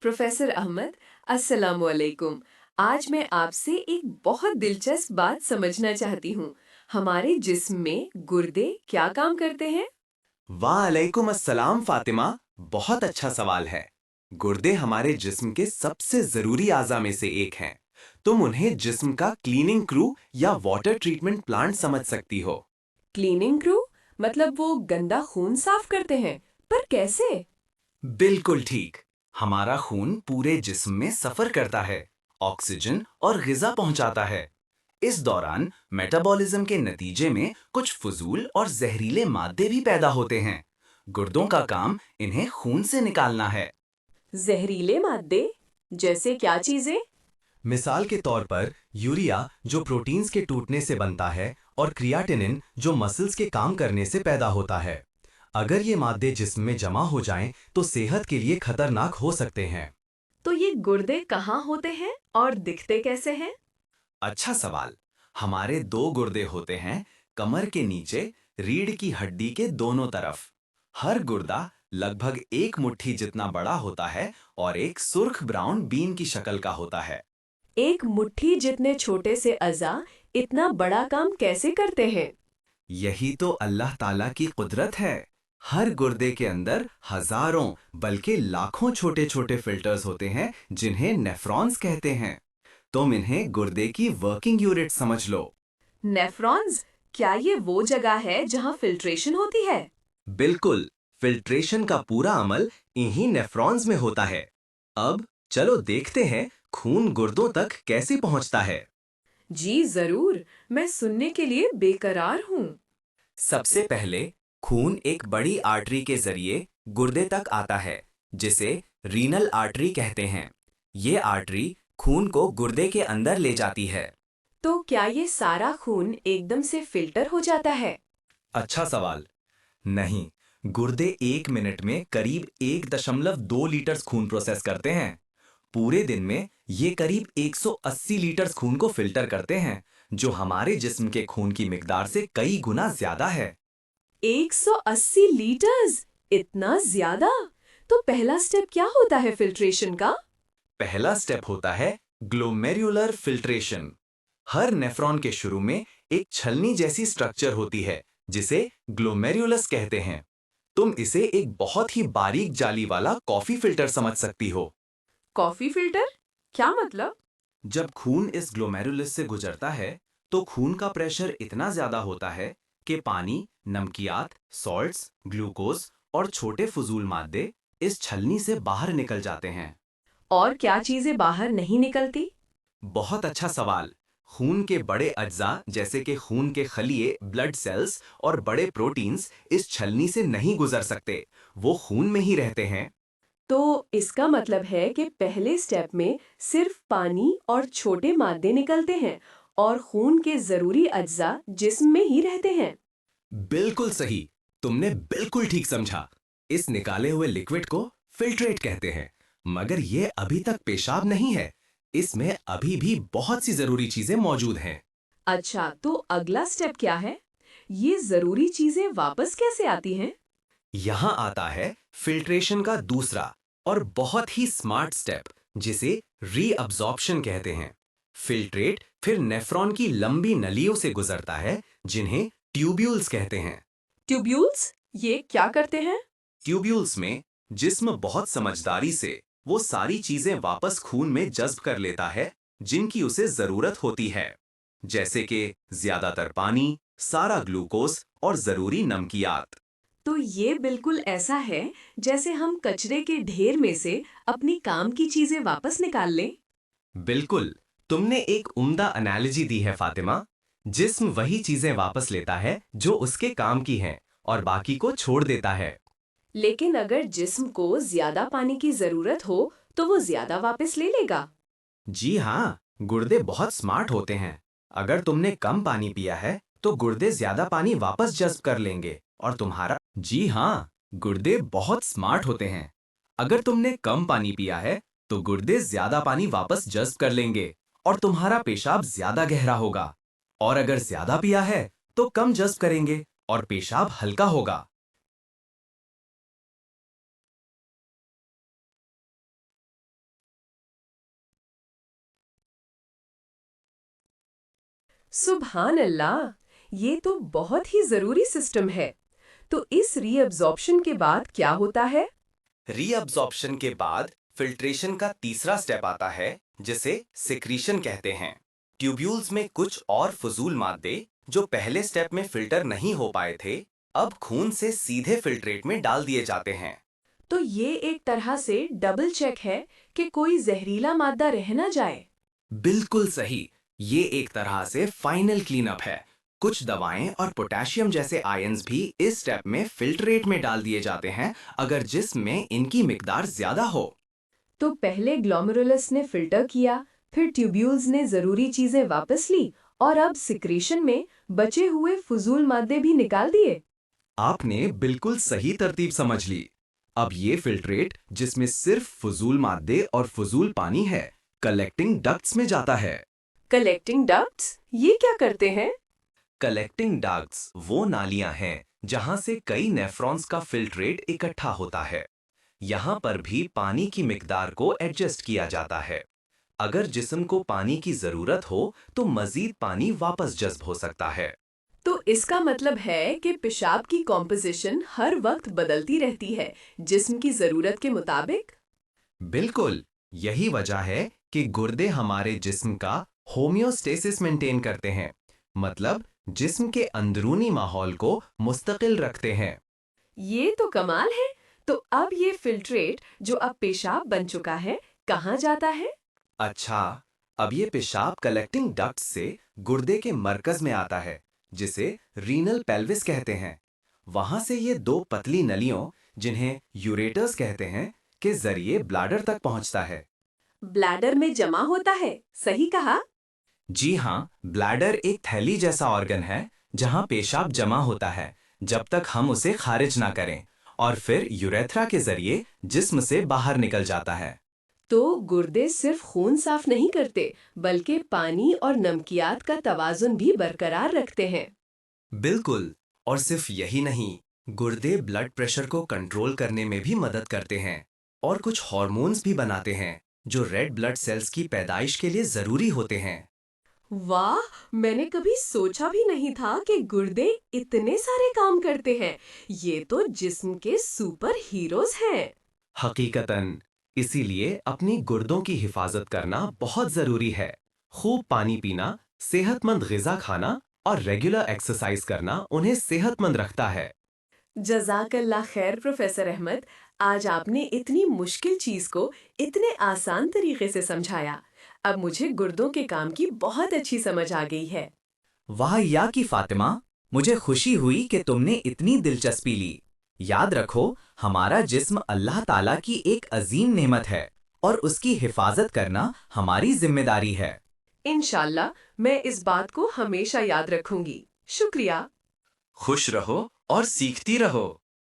Professor Ahmad, अस्सलामुअलैकुम। आज मैं आपसे एक बहुत दिलचस्प बात समझना चाहती हूँ। हमारे जिस्म में गुर्दे क्या काम करते हैं? वालेकुम अस्सलाम फातिमा। बहुत अच्छा सवाल है। गुर्दे हमारे जिस्म के सबसे जरूरी आज़ा में से एक हैं। तुम उन्हें जिस्म का क्लीनिंग क्रू या वाटर ट्रीटमेंट प्लांट समझ सकती हो। Cleaning crew? मतलब वो गंदा खून साफ करते हैं, पर कैसे? बिल्कुल ठीक। हमारा खून पूरे जिस्म में सफर करता है, ऑक्सीजन और गिजा पहुंचाता है। इस दौरान मेटाबॉलिज्म के नतीजे में कुछ फजूल और जहरीले मादे भी पैदा होते हैं। गुर्दों का काम इन्हें खून से निकालना है। जहरीले मादे? जैसे क्या चीजें? मिसाल के तौर पर यूरिया जो प्रोटीन्स के टूटने से बनता है और क्रियाटिनिन जो मसल्स के काम करने से पैदा होता है। अगर ये मादे जिस्म में जमा हो जाएं तो सेहत के लिए खतरनाक हो सकते हैं। तो ये गुर्दे कहाँ होते हैं और दिखते कैसे हैं? अच्छा सवाल। हमारे दो गुर्दे होते हैं, कमर के नीचे, रीढ़ की हड्डी के दोनों तरफ। हर गुर्दा लगभग एक मुट्ठी जितना बड़ा होता है और एक सुर्ख ब्राउन बीन की शक्ल का होता है। एक मुट्ठी जितने छोटे से अज़ा इतना बड़ा काम कैसे करते हैं? यही तो अल्लाह ताला की कुदरत है। हर गुर्दे के अंदर हजारों बल्कि लाखों छोटे छोटे फिल्टर्स होते हैं जिन्हें नेफ्रॉन्स कहते हैं। तुम इन्हें गुर्दे की वर्किंग यूनिट समझ लो। नेफ्रॉन्स? क्या ये वो जगह है जहाँ फिल्ट्रेशन होती है? बिल्कुल। फिल्ट्रेशन का पूरा अमल इन्हीं नेफ्रॉन्स में होता है। अब चलो देखते हैं खून गुर्दों तक कैसे पहुंचता है। जी जरूर, मैं सुनने के लिए बेकरार हूँ। सबसे पहले खून एक बड़ी आर्टरी के जरिए गुर्दे तक आता है, जिसे रीनल आर्टरी कहते हैं। ये आर्टरी खून को गुर्दे के अंदर ले जाती है। तो क्या ये सारा खून एकदम से फिल्टर हो जाता है? अच्छा सवाल। नहीं, गुर्दे एक मिनट में करीब 1.2 लीटर खून प्रोसेस करते हैं। पूरे दिन में ये करीब 180 लीटर खून को फिल्टर करते हैं, जो हमारे जिस्म के खून की मिकदार से कई गुना ज्यादा है। 180 लीटर्स? इतना ज्यादा? तो पहला स्टेप क्या होता है फिल्ट्रेशन का? पहला स्टेप होता है ग्लोमेरुलर फिल्ट्रेशन। हर नेफ्रॉन के शुरू में एक छलनी जैसी स्ट्रक्चर होती है, जिसे ग्लोमेरुलस कहते हैं। तुम इसे एक बहुत ही बारीक जाली वाला कॉफी फिल्टर समझ सकती हो। Coffee filter? क्या मतलब? जब खून इस ग्लोमेरुलस से गुजरता है, तो खून का प्रेशर इतना ज्यादा होता है कि पानी, नमकियात, सॉल्ट्स, ग्लूकोज और छोटे फजूल मादे इस छलनी से बाहर निकल जाते हैं। और क्या चीजें बाहर नहीं निकलती? बहुत अच्छा सवाल। खून के बड़े अज्जा जैसे कि खून के खलिए, ब्लड सेल्स और बड़े प्रोटीन्स इस छलनी से नहीं गुजर सकते। वो खून में ही रहते हैं। तो इसका मतलब है कि पहले स्टेप में सिर्फ पानी और छोटे मादे निकलते हैं और खून के जरूरी अज्जा जिस्म में ही रहते हैं। बिल्कुल सही। तुमने बिल्कुल ठीक समझा। इस निकाले हुए लिक्विड को फिल्ट्रेट कहते हैं। मगर ये अभी तक पेशाब नहीं है। इसमें अभी भी बहुत सी जरूरी चीजें मौजूद हैं। अच्छा, तो अगला स्टेप क्या है? ये जरूरी चीजें वापस कैसे आती हैं? यहां आता है फिल्ट्रेशन का दूसरा और बहुत ही स्मार्ट स्टेप, जिसे रीअब्जॉर्प्शन कहते हैं। फिल्ट्रेट फिर नेफ्रॉन की लंबी नलियों से गुजरता है, जिन्हें ट्यूब्यूल्स कहते हैं। ट्यूब्यूल्स? ये क्या करते हैं? ट्यूब्यूल्स में जिस्म बहुत समझदारी से वो सारी चीजें वापस खून में जज्ब कर लेता है जिनकी उसे जरूरत होती है, जैसे कि ज्यादातर पानी, सारा ग्लूकोज और जरूरी नमकियात। तो ये बिल्कुल ऐसा है जैसे हम कचरे के ढेर में से अपनी काम की चीजें वापस निकाल लें। बिल्कुल। तुमने एक उम्दा एनालॉजी दी है फातिमा। जिस्म वही चीजें वापस लेता है जो उसके काम की हैं और बाकी को छोड़ देता है। लेकिन अगर जिस्म को ज्यादा पानी की जरूरत हो, तो वो ज्यादा वापस ले लेगा। जी हाँ, गुर्दे बहुत स्मार्ट होते हैं। अगर तुमने कम पानी पिया है तो गुर्दे ज्यादा पानी वापस जज्ब कर लेंगे और तुम्हारा जी हाँ, गुर्दे बहुत स्मार्ट होते हैं। अगर तुमने कम पानी पिया है तो गुर्दे ज्यादा पानी वापस जज्ब कर लेंगे और तुम्हारा पेशाब ज्यादा गहरा होगा। और अगर ज्यादा पिया है तो कम जज्ब करेंगे और पेशाब हल्का होगा। सुभान अल्लाह, ये तो बहुत ही जरूरी सिस्टम है। तो इस रीअब्जॉर्प्शन के बाद क्या होता है? रीअब्जॉर्प्शन के बाद फिल्ट्रेशन का तीसरा स्टेप आता है, जिसे सिक्रीशन कहते हैं। ट्यूब्यूल्स में कुछ और फजूल मादे जो पहले स्टेप में फिल्टर नहीं हो पाए थे, अब खून से सीधे फिल्ट्रेट में डाल दिए जाते हैं। तो ये एक तरह से डबल चेक है कि कोई जहरीला मादा रह ना जाए। बिल्कुल सही। ये एक तरह से फाइनल क्लीनअप है। कुछ दवाएं और पोटेशियम जैसे आयंस भी इस स्टेप में फिल्ट्रेट में डाल दिए जाते हैं, अगर जिस्म में इनकी मिकदार ज्यादा हो। तो पहले ग्लोमेरुलस ने फिल्टर किया, फिर ट्यूब्यूल्स ने जरूरी चीजें वापस ली और अब सिक्रीशन में बचे हुए फजूल मादे भी निकाल दिए। आपने बिल्कुल सही तरतीब समझ ली। अब ये फिल्ट्रेट, जिसमें सिर्फ फजूल मादे और फजूल पानी है, कलेक्टिंग डक्ट्स में जाता है। कलेक्टिंग डक्ट्स ये क्या करते हैं? कलेक्टिंग डक्ट्स वो नालियां हैं जहां से कई नेफ्रॉन्स का फिल्ट्रेट इकट्ठा होता है। यहाँ पर भी पानी की मिकदार को एडजस्ट किया जाता है। अगर जिस्म को पानी की जरूरत हो तो मजीद पानी वापस जज्ब हो सकता है। तो इसका मतलब है कि पेशाब की कॉम्पोजिशन हर वक्त बदलती रहती है, जिस्म की जरूरत के मुताबिक। बिल्कुल, यही वजह है कि गुर्दे हमारे जिस्म का होम्योस्टेसिस मेंटेन करते हैं, मतलब जिस्म के अंदरूनी माहौल को मुस्तकिल रखते हैं। ये तो कमाल है। तो अब ये फिल्ट्रेट जो अब पेशाब बन चुका है, कहाँ जाता है? अच्छा, अब ये पेशाब कलेक्टिंग डक्ट्स से गुर्दे के मरकज में आता है, जिसे रीनल पेल्विस कहते हैं। वहां से ये दो पतली नलियों, जिन्हें यूरेटर्स कहते हैं, के जरिए ब्लैडर तक पहुंचता है। ब्लैडर में जमा होता है, सही कहा? जी हाँ, ब्लैडर एक थैली जैसा ऑर्गन है जहां पेशाब जमा होता है जब तक हम उसे खारिज ना करें, और फिर यूरेथ्रा के जरिए जिस्म से बाहर निकल जाता है। तो गुर्दे सिर्फ खून साफ नहीं करते, बल्कि पानी और नमकियात का तवाजुन भी बरकरार रखते हैं। बिल्कुल, और सिर्फ यही नहीं, गुर्दे ब्लड प्रेशर को कंट्रोल करने में भी मदद करते हैं और कुछ हार्मोन्स भी बनाते हैं जो रेड ब्लड सेल्स की पैदाइश के लिए जरूरी होते हैं। वाह, मैंने कभी सोचा भी नहीं था कि गुर्दे इतने सारे काम करते हैं। ये तो जिस्म के सुपर हीरोज हैं। हकीकतन, इसीलिए अपनी गुर्दों की हिफाजत करना बहुत जरूरी है। खूब पानी पीना, सेहतमंद ग़िज़ा खाना और रेगुलर एक्सरसाइज करना उन्हें सेहतमंद रखता है। जज़ाकल्लाह खैर प्रोफेसर अहमद, आज आपने इतनी मुश्किल चीज को इतने आसान तरीके से समझाया। अब मुझे गुर्दों के काम की बहुत अच्छी समझ आ गई है। वाह या की फातिमा, मुझे खुशी हुई कि तुमने इतनी दिलचस्पी ली। याद रखो, हमारा जिस्म अल्लाह ताला की एक अजीम नेमत है और उसकी हिफाजत करना हमारी जिम्मेदारी है। इंशाल्लाह मैं इस बात को हमेशा याद रखूंगी। शुक्रिया। खुश रहो और सीखती रहो।